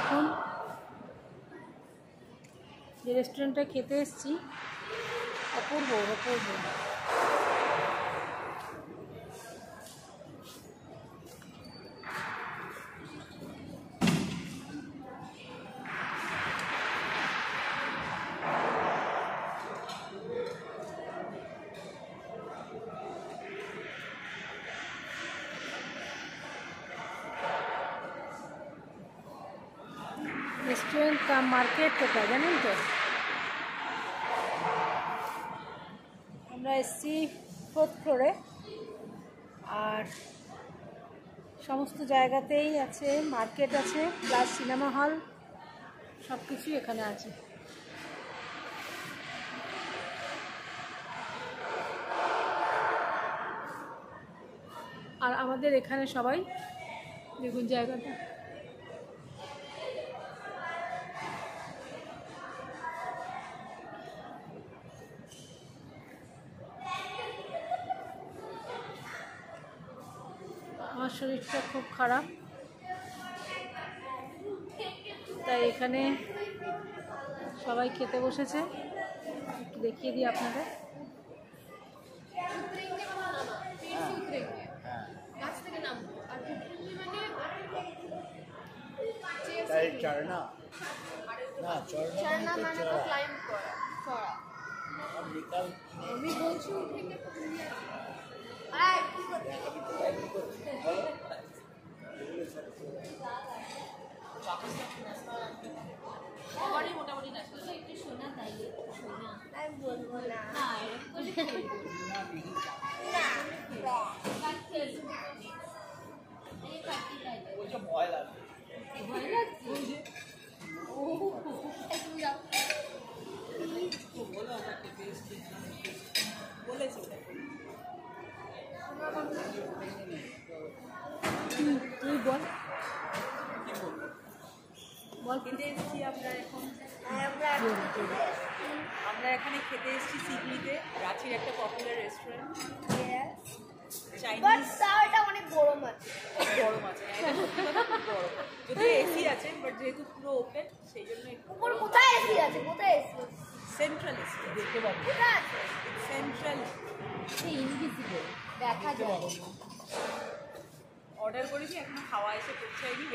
এখন যে রেস্টুরেন্টে খেতে এসেছি অপূর্ব অপূর্ব। रेस्टोरेंट का मार्केट होता है জানেন তো। আমরা এসছি 4th ফ্লোরে, আর সমস্ত জায়গাতেই আছে মার্কেট আছে, প্লাস সিনেমা হল, সব কিছুই এখানে আছে। আর আমাদের এখানে সবাই দেখুন জায়গাটা, আমার শরীরটা খুব খারাপ, তাই এখানে সবাই খেতে বসেছে। একটু দেখিয়ে দিই আপনাদের। আমি বলছি মোটামুটি শোনা, তাই শোনা আমি বলবো না, ভয় লাগছে তুই বল বল। খেতে এসেছি আমরা এখন, আমরা এখানে খেতে এসেছি সিডনিতে, রাঁচির একটা পপুলার রেস্টুরেন্ট চাইনিজ। এটা অনেক গরম আছে, গরম আছে, যদি এসি আছে, বাট যেহেতু পুরো ওপেন সেই জন্য। কোথায় এসি আছে? কোথায় এসি? সেন্ট্রাল এসি দেখতে পাবো, সেন্ট্রাল ইনভিজিবল দেখা যায়। অর্ডার করেছি, এখন খাওয়া এসে পৌঁছায়নি।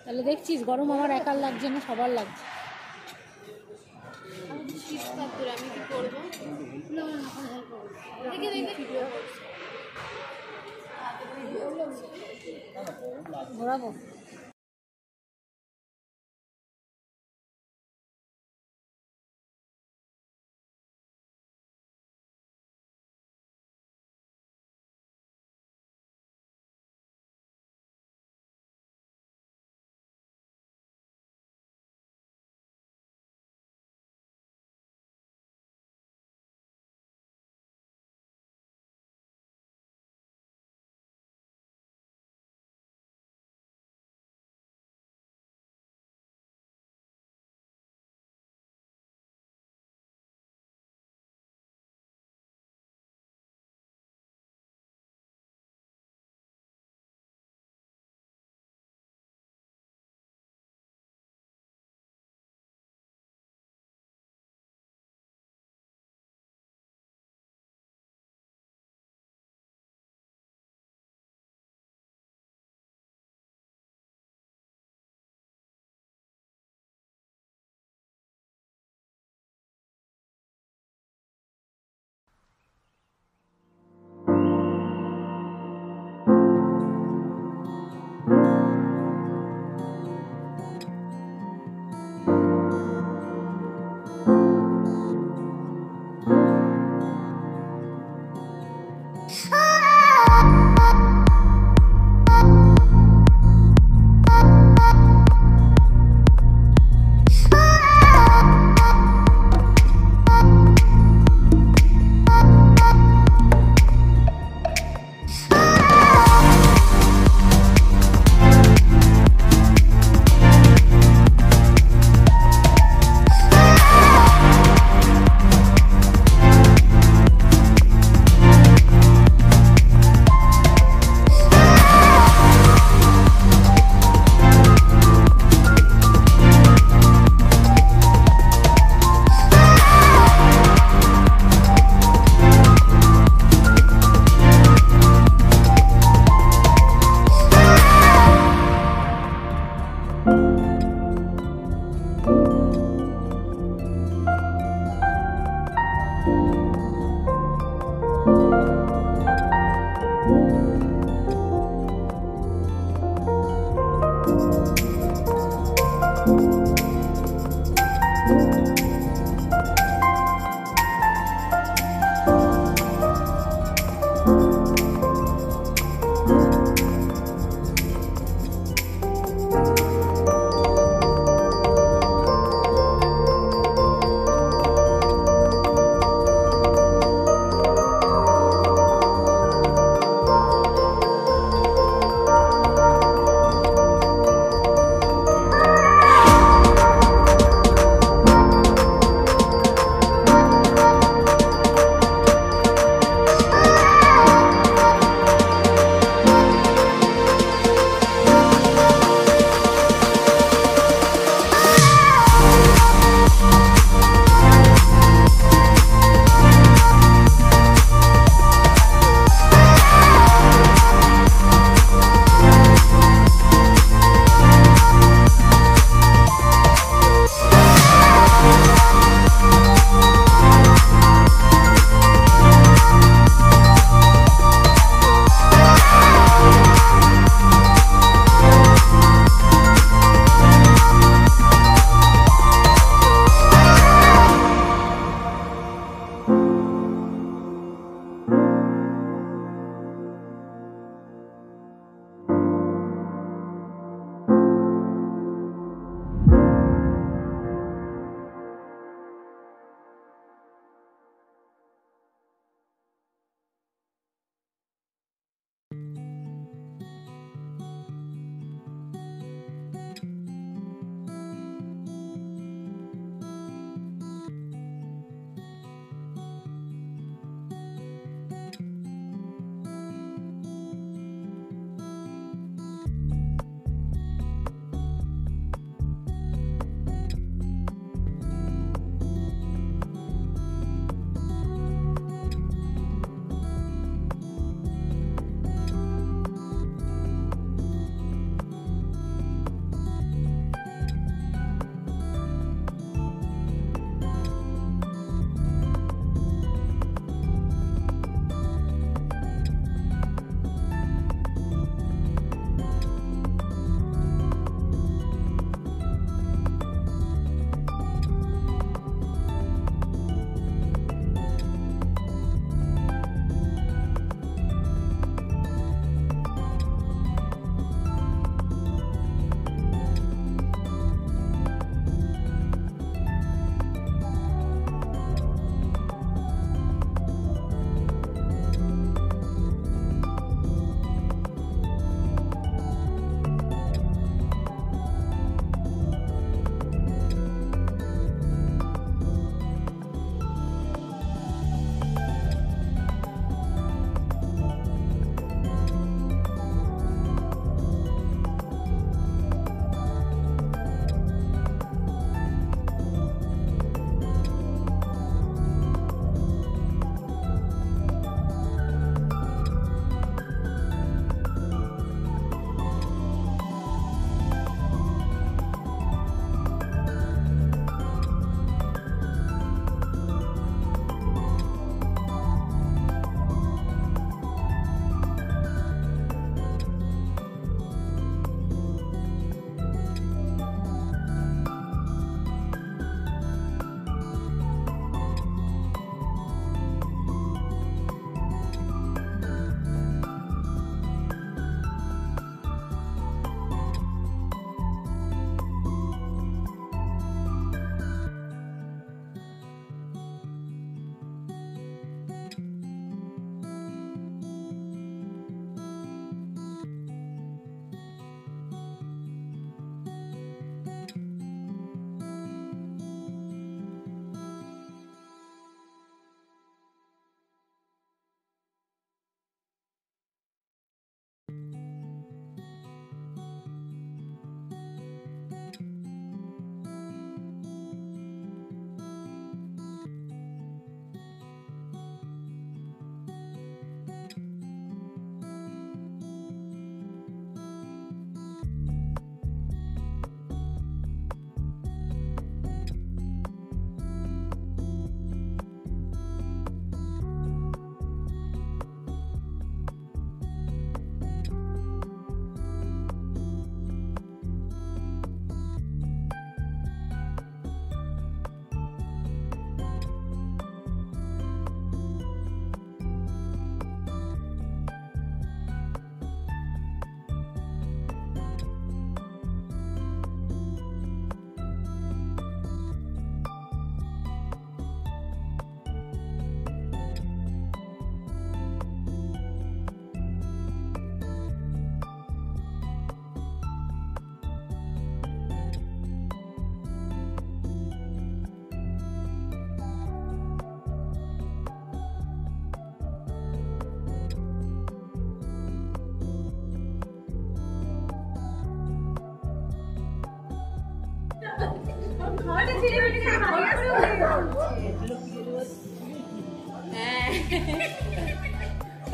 তাহলে দেখছিস গরম আমার একার লাগছে না, সবার লাগছে। আমি কি করবো? ঘোরাবো।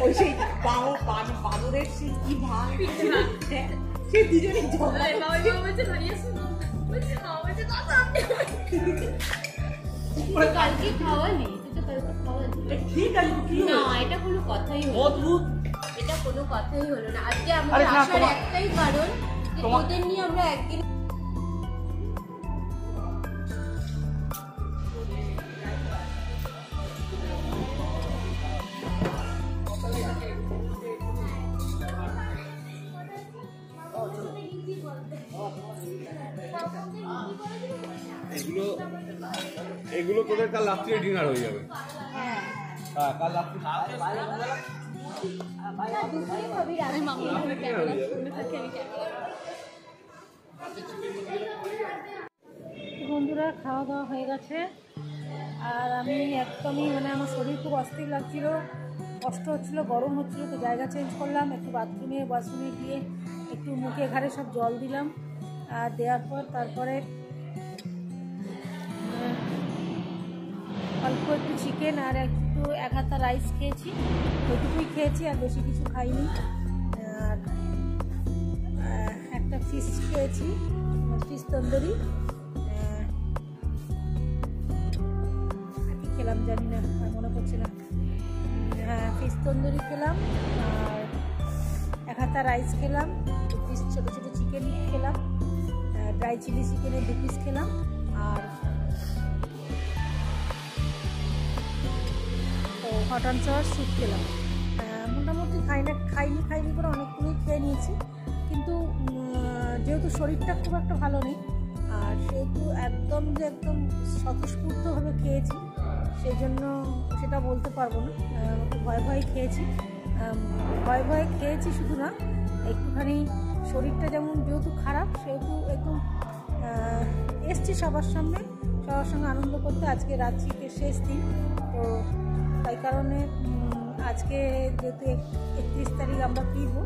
ওই সেই বাদরের সেই কি ভাঙ সে দুজনেই কালকে খাওয়ালি ঠিক আছে না, এটা কোনো কথাই হলো এটা কোনো কথাই হলো না। আজকে আমাদের আসার একটাই কারণ যে ওদের নিয়ে আমরা একদিন এগুলো তোদের কাল রাত্রে ডিনার হয়ে যাবে। হ্যাঁ কাল রাত্রে বন্ধুরা খাওয়া দাওয়া হয়ে গেছে আর আমি একদমই মানে আমার শরীর খুব অস্থির লাগছিল, কষ্ট হচ্ছিলো, গরম হচ্ছিলো, তো জায়গা চেঞ্জ করলাম, একটু বাথরুমে গিয়ে একটু মুখে ঘাড়ে সব জল দিলাম আর দেওয়ার পর তারপরে অল্প একটু চিকেন আর একটু 1 হাতা রাইস খেয়েছি, ওইটুকুই খেয়েছি আর বেশি কিছু খাইনি। আর একটা ফিশ খেয়েছি, ফিশ তন্দুরি, কি খেলাম জানি না, মনে পড়ছে না। হ্যাঁ ফিশ তন্দুরি খেলাম আর 1 হাতা রাইস খেলাম, 2 পিস ছোটো ছোটো চিকেন খেলাম, ড্রাই চিলি চিকেনের 2 পিস খেলাম আর হট অ্যান্ড সাওয়ার স্যুপ খেলাম। মোটামুটি খাইনি করে অনেকগুলোই খেয়ে নিয়েছি, কিন্তু যেহেতু শরীরটা খুব একটা ভালো নেই আর সেহেতু একদম স্বতঃস্ফূর্তভাবে খেয়েছি, সেই জন্য সেটা বলতে পারবো না। একটু ভয়ে খেয়েছি শুধু না, একটুখানি শরীরটা যেমন যেহেতু খারাপ সেহেতু একটু এসছি সবার সঙ্গে আনন্দ করতে। আজকে রাত্রিকে শেষ দিন, তো তাই কারণে আজকে যেহেতু 31 তারিখ আমরা ফিরবো,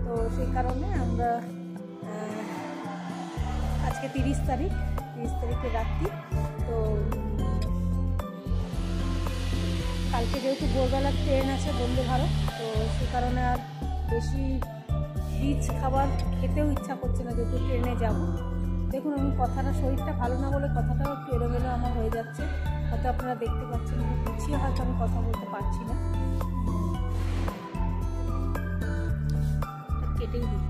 তো সেই কারণে আমরা আজকে 30 তারিখে রাত্রি, তো কালকে যেহেতু ভোরবেলার ট্রেন আছে বন্দে ভারত, তো সে কারণে আর বেশি রিচ খাবার খেতেও ইচ্ছা করছে না যেহেতু ট্রেনে যাব। দেখুন আমি শরীরটা ভালো না বলে কথাটাও একটু এলোমেলো আমার হয়ে যাচ্ছে, হয়তো আপনারা দেখতে পাচ্ছেন, গুছিয়ে হয়তো আমি কথা বলতে পারছি না, কেটেই দিই।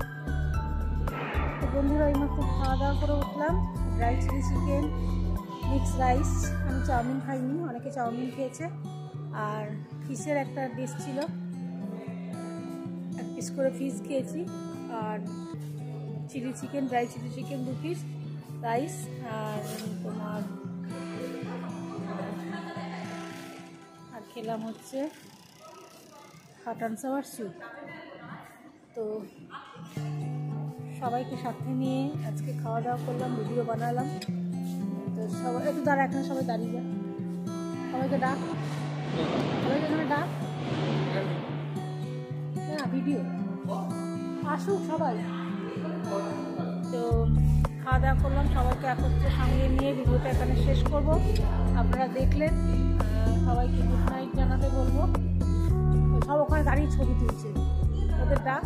তো বন্ধুরা এইমাত্র খাওয়া দাওয়া করে উঠলাম, dry chilli chicken, mix rice, আমি চাউমিন খাইনি, অনেকে চাউমিন খেয়েছে, আর ফিশের একটা ডিশ ছিল, 1 পিস করে ফিশ খেয়েছি, আর chilli chicken, dry chilli chicken 2 piece, rice, আর তোমার আর খেলাম হচ্ছে হট অ্যান্ড সাওয়ার স্যুপ। তো সবাইকে সাথে নিয়ে আজকে খাওয়া দাওয়া করলাম, ভিডিও বানালাম। তো সবাই একটু দাঁড়া, এখানে সবাই দাঁড়িয়ে যায়, সবাইকে ডাক, এখানে ডাক, না ভিডিও আসুক সবাই। তো খাওয়া দাওয়া করলাম, সবাইকে একত্রে সঙ্গে নিয়ে ভিডিওটা এখানে শেষ করব। আপনারা দেখলেন, সবাইকে গুড নাইট জানাতে বলবো। সব ওখানে দাঁড়িয়ে ছবি তুলছে, ওদের ডাক,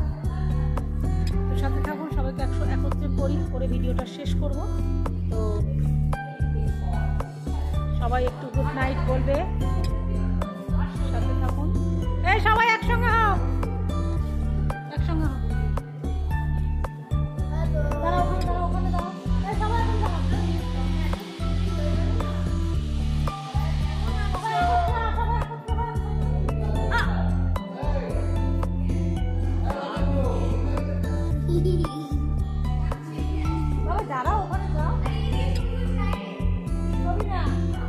তো সাথে থাকুন, সবাইকে একত্রে করে ভিডিওটা শেষ করব। তো সবাই একটু গুড নাইট বলবে, সাথে থাকুন। এই সবাই একসঙ্গে হও, একসঙ্গে হও, দাঁড়াও ওখানে দাঁড়াও, সবাই এখন দাঁড়াও। দাঁড়াও ওখানে যাও, ছবি না না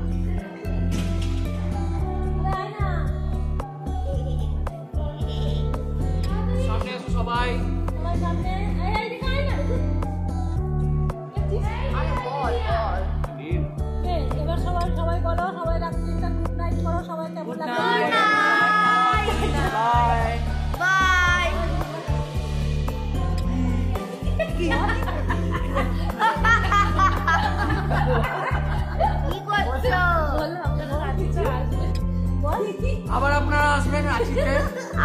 যাচ্ছি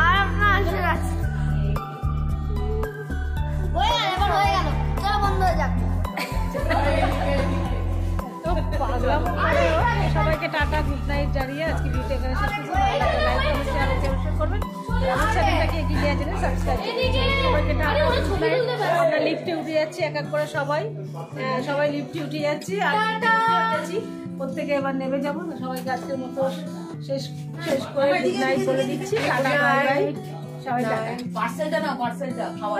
আর আপনার আসলে যাচ্ছি হয়ে গেল, এবার হয়ে গেল, চলো বন্ধ হয়ে যাক। তো পাগলাম। সবাইকে টাটা, গুড নাইট জানিয়ে আজকে ভিডিও এখানে শেষ করছি। ভালো লাগলে লাইক কমেন্ট শেয়ার করবেন। আমার চ্যানেলটাকে এগিয়ে দেওয়ার জন্য সাবস্ক্রাইব করবেন। সবাইকে টাটা, গুড নাইট। আমরা লিফটে উঠে যাচ্ছি এক এক করে সবাই লিফটে উঠে যাচ্ছি আর প্রত্যেকে এবার নেমে যাবো। সবাইকে আজকের মতো শেষ করে গুড নাইট বলে দিচ্ছি। টাটা, বাই বাই, সবাই টাটা। পার্সেলটা খাওয়া